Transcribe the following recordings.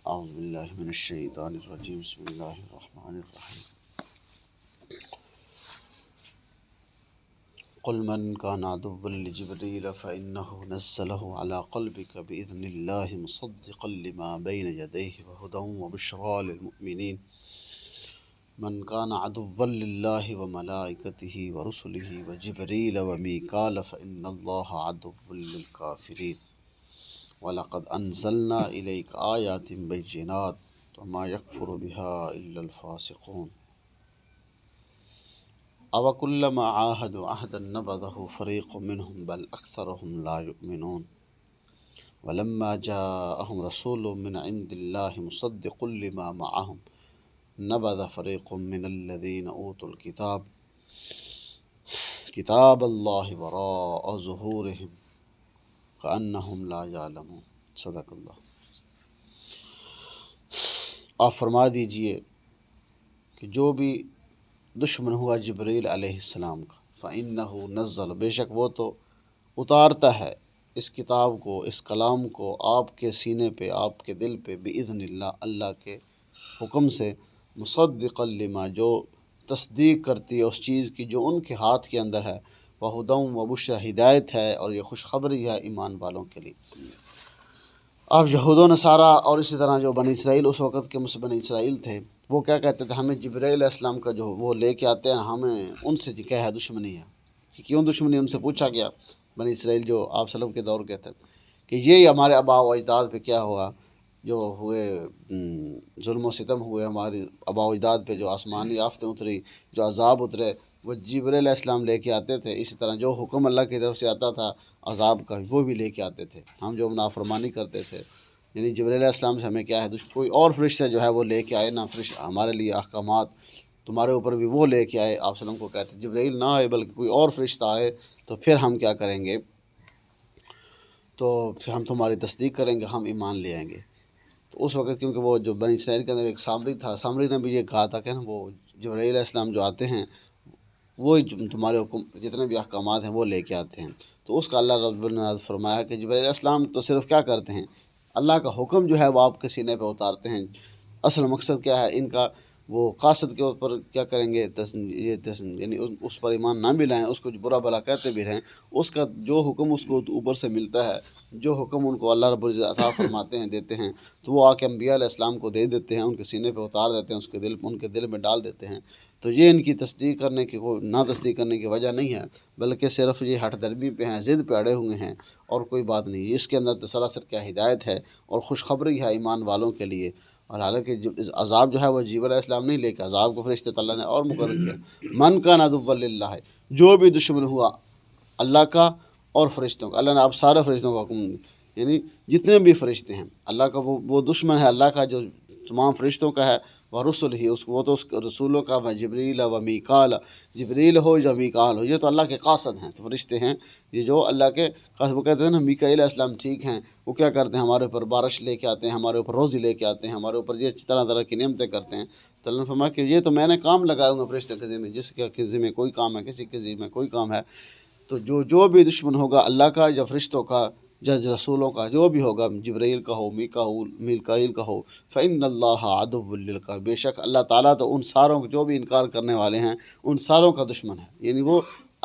اعوذ باللہ من الشیطان الرجیم بسم اللہ الرحمن الرحیم قل من كان عدوا لجبريل فإنه نزله على قلبك بإذن الله مصدقا لما بين يديه وهدى وبشرى للمؤمنين من كان عدوا لله وملائكته ورسله وجبريل وميكال فإن الله عدو للكافرين وَلَقَدْ أَنزَلْنَا إِلَيْكَ آيَاتٍ بَيِّنَاتٍ وَمَا يَكْفُرُ بِهَا إِلَّا الْفَاسِقُونَ أَوَكُلَّمَا عَاهَدُوا عَهْدًا نَبَذَهُ فَرِيقٌ مِّنْهُمْ بَلْ أَكْثَرُهُمْ لَا يُؤْمِنُونَ وَلَمَّا جَاءَهُمْ رَسُولٌ مِّنْ عِندِ اللَّهِ مُصَدِّقٌ لِّمَا مَعَهُمْ نَبَذَ فَرِيقٌ مِّنَ الَّذِينَ أُوتُوا الْكِتَابَ كِتَابَ اللَّهِ وَرَاءَ ظُهُورِهِمْ كَأَنَّهُمْ لَا يَعْلَمُونَ صدق اللہ۔ آپ فرما دیجئے کہ جو بھی دشمن ہوا جبریل علیہ السلام کا فَإِنَّهُ نَزَّلَ، بے شک وہ تو اتارتا ہے اس کتاب کو، اس کلام کو آپ کے سینے پہ، آپ کے دل پہ، بِإِذْنِ اللہ، اللہ کے حکم سے، مصدقا لما، جو تصدیق کرتی ہے اس چیز کی جو ان کے ہاتھ کے اندر ہے، وَهُدًى وَبُشْرًى، ہدایت ہے اور یہ خوشخبری ہے ایمان والوں کے لیے۔ اب یہود و نصارہ اور اسی طرح جو بنی اسرائیل اس وقت کے بنی اسرائیل تھے، وہ کیا کہتے تھے، ہمیں جبرائیل علیہ السلام کا جو وہ لے کے آتے ہیں، ہمیں ان سے کیا ہے دشمنی ہے۔ کہ کیوں دشمنی؟ ان سے پوچھا گیا، بنی اسرائیل جو آپ صلی اللہ علیہ وسلم کے دور کے تھے، کہ یہ ہمارے آباء و اجداد پہ کیا ہوا، جو ہوئے ظلم و ستم ہوئے ہمارے آباء و اجداد پہ، جو آسمانی آفتیں اتری، جو عذاب اترے، وہ جبرائیل علیہ السلام لے کے آتے تھے۔ اسی طرح جو حکم اللہ کی طرف سے آتا تھا عذاب کا، وہ بھی لے کے آتے تھے۔ ہم جو نافرمانی کرتے تھے، یعنی جبرائیل علیہ السلام سے ہمیں کیا ہے کوئی اور فرشتہ جو ہے وہ لے کے آئے نہ، فرشتہ ہمارے لیے احکامات تمہارے اوپر بھی وہ لے کے آئے۔ آپ صلی اللہ علیہ وسلم کو کہتے ہیں جبرائیل نہ آئے بلکہ کوئی اور فرشتہ آئے تو پھر ہم کیا کریں گے، تو پھر ہم تمہاری تصدیق کریں گے، ہم ایمان لے آئیں گے۔ تو اس وقت کیونکہ وہ جو بنی اسرائیل کے اندر ایک سامری تھا، سامری نے بھی یہ کہا تھا کہ نا وہ جبرائیل علیہ السلام جو آتے ہیں وہ تمہارے حکم جتنے بھی احکامات ہیں وہ لے کے آتے ہیں۔ تو اس کا اللہ رب العزت نے فرمایا کہ جبرائیل علیہ السلام تو صرف کیا کرتے ہیں، اللہ کا حکم جو ہے وہ آپ کے سینے پہ اتارتے ہیں۔ اصل مقصد کیا ہے ان کا، وہ قاصد کے اوپر کیا کریں گے، یعنی اس پر ایمان نہ بھی لائیں، اس کو جو برا بھلا کہتے بھی رہیں، اس کا جو حکم اس کو اوپر سے ملتا ہے، جو حکم ان کو اللہ رب العزت عطا فرماتے ہیں، دیتے ہیں، تو وہ آ کے انبیاء علیہ السلام کو دے دیتے ہیں، ان کے سینے پہ اتار دیتے ہیں، ان کے دل میں ڈال دیتے ہیں۔ تو یہ ان کی تصدیق کرنے کی، نہ تصدیق کرنے کی وجہ نہیں ہے، بلکہ صرف یہ ہٹ درمی پہ ہیں، ضد پہ اڑے ہوئے ہیں، اور کوئی بات نہیں۔ اس کے اندر تو سراسر کیا ہدایت ہے اور خوشخبری ہے ایمان والوں کے لیے۔ اور حالانکہ عذاب جو ہے وہ جبرائیل علیہ السلام نہیں لے کے، عذاب کو فرشتے اللہ نے اور مقرر کیا۔ من کان عدوا للہ، جو بھی دشمن ہوا اللہ کا اور فرشتوں کا، اللہ نے اب سارے فرشتوں کا حکم، یعنی جتنے بھی فرشتے ہیں اللہ کا، وہ دشمن ہے اللہ کا جو تمام فرشتوں کا ہے، وہ رسول ہی، وہ تو اس رسولوں کا، وہ جبریل و میکال، جبریل ہو یا میکال ہو، یہ تو اللہ کے قاصد ہیں، تو فرشتے ہیں یہ جو اللہ کے قاصد۔ وہ کہتے ہیں نا میکائیل علیہ السلام ٹھیک ہیں، وہ کیا کرتے ہیں، ہمارے اوپر بارش لے کے آتے ہیں، ہمارے اوپر روزی لے کے آتے ہیں، ہمارے اوپر یہ طرح طرح کی نعمتیں کرتے ہیں۔ تو اللہ نے فرمایا کہ یہ تو میں نے کام لگایا ہوں فرشتوں کے ذمہ، جس کے ذمہ کوئی کام ہے، کسی کے ذمہ کوئی کام ہے، تو جو بھی دشمن ہوگا اللہ کا یا فرشتوں کا یا رسولوں کا، جو بھی ہوگا، جبرائیل کا ہو، میکائیل کا ہو، فإن اللہ عدو للکافرین، بے شک اللہ تعالیٰ تو ان ساروں جو بھی انکار کرنے والے ہیں ان ساروں کا دشمن ہے۔ یعنی وہ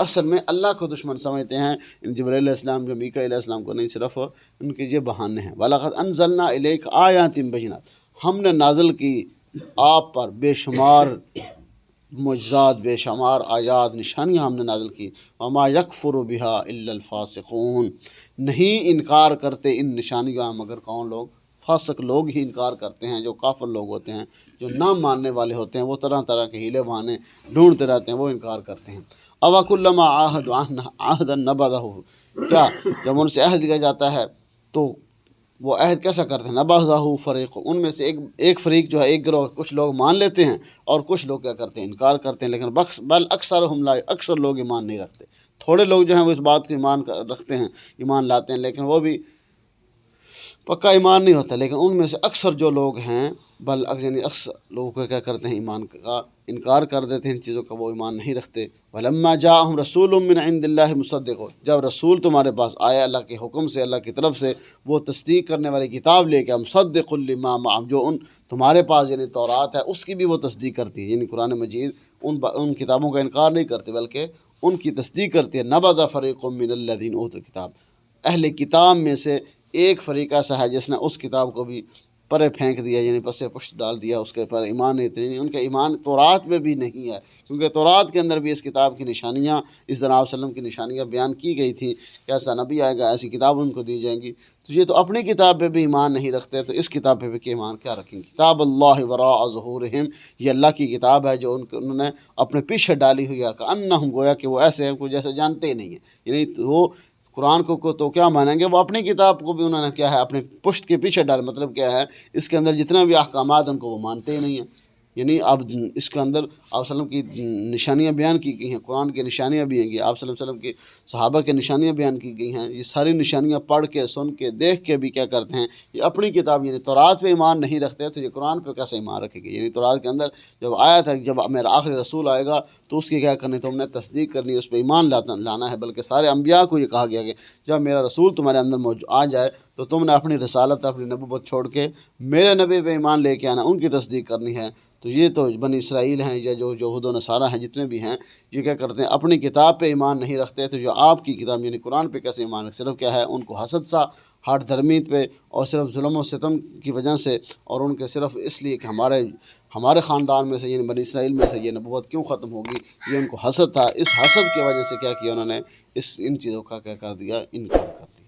اصل میں اللہ کو دشمن سمجھتے ہیں، جبرائیل علیہ السلام جو میکائیل علیہ السلام کو نہیں، صرف ان کے یہ بہانے ہیں۔ وَلَقَدْ أَنزَلْنَا إِلَيْكَ آيَاتٍ بَيِّنَاتٍ، ہم نے نازل کی آپ پر بے شمار معجزات، بے شمار آیات، نشانیاں ہم نے نازل کی۔ وما یکفر بہا الا الفاسقون، نہیں انکار کرتے ان نشانیاں مگر کون لوگ؟ فاسق لوگ ہی انکار کرتے ہیں، جو کافر لوگ ہوتے ہیں، جو نہ ماننے والے ہوتے ہیں، وہ طرح طرح کے ہیلے بہانے ڈھونڈتے رہتے ہیں، وہ انکار کرتے ہیں۔ اوَكُلَّمَا عَاهَدُوا عَهْدًا نَبَذَهُ، کیا جب ان سے عہد لیا جاتا ہے تو وہ عہد کیسا کرتے ہیں؟ نَبَذَهُ فریق، ان میں سے ایک فریق جو ہے، ایک گروہ، کچھ لوگ مان لیتے ہیں اور کچھ لوگ کیا کرتے ہیں، انکار کرتے ہیں۔ لیکن بل اکثرهم لا، اکثر لوگ ایمان نہیں رکھتے، تھوڑے لوگ جو ہیں وہ اس بات کو ایمان رکھتے ہیں، ایمان لاتے ہیں، لیکن وہ بھی پکا ایمان نہیں ہوتا، لیکن ان میں سے اکثر جو لوگ ہیں یعنی اکثر لوگوں کو کیا کرتے ہیں، ایمان کا انکار کر دیتے ہیں، ان چیزوں کا وہ ایمان نہیں رکھتے۔ وَلَمَّا جَاءَهُمْ رَسُولٌ مِّنْ عِندِ اللَّهِ مُصَدِّقٌ، جب رسول تمہارے پاس آیا اللہ کے حکم سے، اللہ کی طرف سے، وہ تصدیق کرنے والی کتاب لے کے، مُصَدِّقٌ لِّمَا مَعَهُمْ، جو ان تمہارے پاس یعنی تورات ہے اس کی بھی وہ تصدیق کرتی ہے، یعنی قرآن مجید ان کتابوں کا انکار نہیں کرتی بلکہ ان کی تصدیق کرتی ہے۔ نَبَذَ فَرِيقٌ مِّنَ الَّذِينَ أُوتُوا الْكِتَابَ، اہل کتاب میں سے ایک فریق ایسا ہے جس نے اس کتاب کو بھی پرے پھینک دیا، یعنی پسے پشت ڈال دیا، اس کے پر ایمان نہیں، ان کا ایمان تورات میں بھی نہیں ہے، کیونکہ تورات کے اندر بھی اس کتاب کی نشانیاں، اس جناب علیہ وسلم کی نشانیاں بیان کی گئی تھی کہ ایسا نبی آئے گا، ایسی کتاب ان کو دی جائیں گی۔ تو یہ تو اپنی کتاب پہ بھی ایمان نہیں رکھتے، تو اس کتاب پہ بھی کہ ایمان کیا رکھیں گے؟ کتاب اللہ وراء ظہورہم، یہ اللہ کی کتاب ہے جو انہوں نے اپنے پیچھے ڈالی ہوئی ہے، کأنہم، گویا کہ وہ ایسے ہیں کوئی جیسے جانتے ہی نہیں ہیں، یعنی وہ قرآن کو تو کیا مانیں گے، وہ اپنی کتاب کو بھی انہوں نے کیا ہے اپنے پشت کے پیچھے ڈال، مطلب کیا ہے اس کے اندر جتنا بھی احکامات ان کو وہ مانتے ہی نہیں ہیں۔ یعنی اب اس کے اندر آپ صلی اللہ علیہ وسلم کی نشانیاں بیان کی گئی ہیں، قرآن کی نشانیاں بھی ہیں گی، آپ صلی اللہ علیہ وسلم کی صحابہ کی نشانیاں بیان کی گئی ہیں، یہ ساری نشانیاں پڑھ کے سن کے دیکھ کے بھی کیا کرتے ہیں، یہ اپنی کتاب یعنی تورات پہ ایمان نہیں رکھتے، تو یہ قرآن پہ کیسے ایمان رکھے گی؟ یعنی تورات کے اندر جب آیا تھا جب میرا آخری رسول آئے گا تو اس کی کیا کرنی، تم نے تصدیق کرنی، اس پہ ایمان لانا ہے، بلکہ سارے انبیاء کو یہ کہا گیا کہ جب میرا رسول تمہارے اندر آ جائے تو تم نے اپنی رسالت، اپنی نبوت چھوڑ کے میرے نبی پہ ایمان لے کے آنا، ان کی تصدیق کرنی ہے۔ تو یہ تو بنی اسرائیل ہیں یا جو یہود و نصارہ ہیں جتنے بھی ہیں، یہ کیا کرتے ہیں اپنی کتاب پہ ایمان نہیں رکھتے، تو جو آپ کی کتاب یعنی قرآن پہ کیسے ایمان رکھتے؟ صرف کیا ہے ان کو حسد سا، ہٹ دھرمیت پہ، اور صرف ظلم و ستم کی وجہ سے، اور ان کے صرف اس لیے کہ ہمارے خاندان میں سے یعنی بنی اسرائیل میں سے یہ نبوت کیوں ختم ہوگی، یہ ان کو حسد تھا، اس حسد کی وجہ سے کیا کیا انہوں نے ان چیزوں کا کیا کر دیا، انکار کر دیا۔